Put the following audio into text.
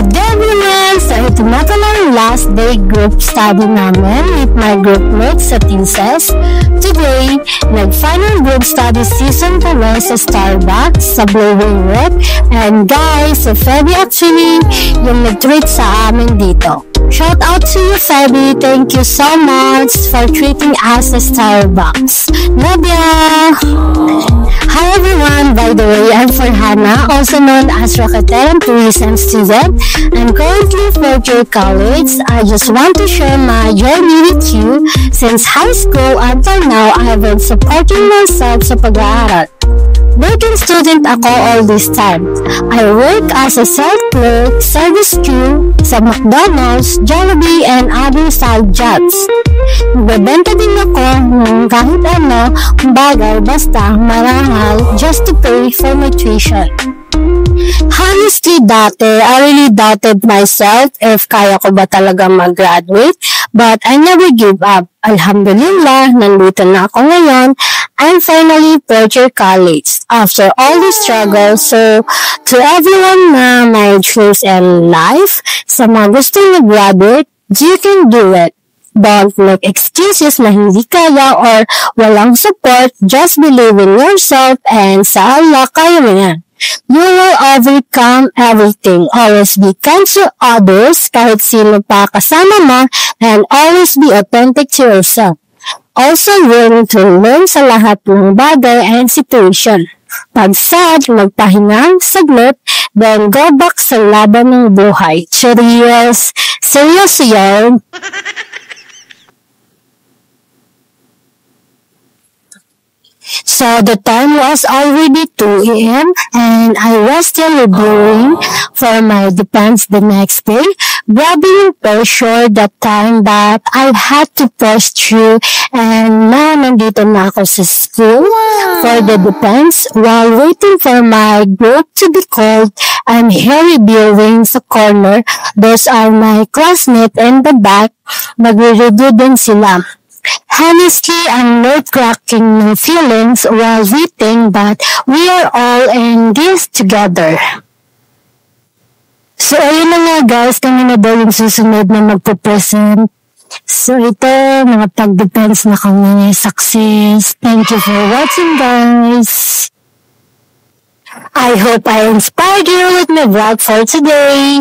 Good everyone! So ito na pala ang last day group study namin with my group mates sa thesis. Today, nag-final group study season kami sa Starbucks sa Blue Red. And guys, si Feby actually yung nag-treat sa amin dito. Shout out to you, Feby. Thank you so much for treating us at Starbucks. Love ya! Hi everyone! By the way, I'm Farhana, also known as Rocketeran Tourism Student. I'm currently fourth year college. I just want to share my journey with you. Since high school until now, I have been supporting myself sa pag-aaral. Working student ako all this time. I work as a sales clerk, service crew sa McDonald's, Jollibee, and other side jobs. Nagbebenta din ako ng kahit ano, bagay basta marangal just to pay for my tuition. Honestly, dati, I really doubted myself if kaya ko ba talaga mag-graduate, but I never give up. Alhamdulillah, nandito na ako ngayon. I'm finally fourth year college after all the struggle. So, to everyone na may dreams in life, sa mga gusto mag-graduate, you can do it. Don't make excuses na hindi kaya or walang support. Just believe in yourself and sa Allah, kaya mo yan. You will overcome everything. Always be kind to others, kahit sino pa kasama mo, and always be authentic to yourself. Also willing to learn sa lahat ng bagay and situation. Pag sad, magpahinga, saglit, then go back sa laban ng buhay. Cheers! Seryoso yan! So the time was already 2 a.m. and I was still reviewing for my defense the next day. Grabbing pressure that time that I had to push through, and now nandito na ako sa school for the defense. While waiting for my group to be called, I'm here reviewing sa corner. Those are my classmates in the back. Magre-review din sila. Honestly, I'm nerve-wracking feelings while waiting, but we are all in this together. So, ayun na nga guys, kami na daw yung susunod na magpo-present. So, ito, mga pag-defense na kami. Success. Thank you for watching, guys. I hope I inspired you with my vlog for today.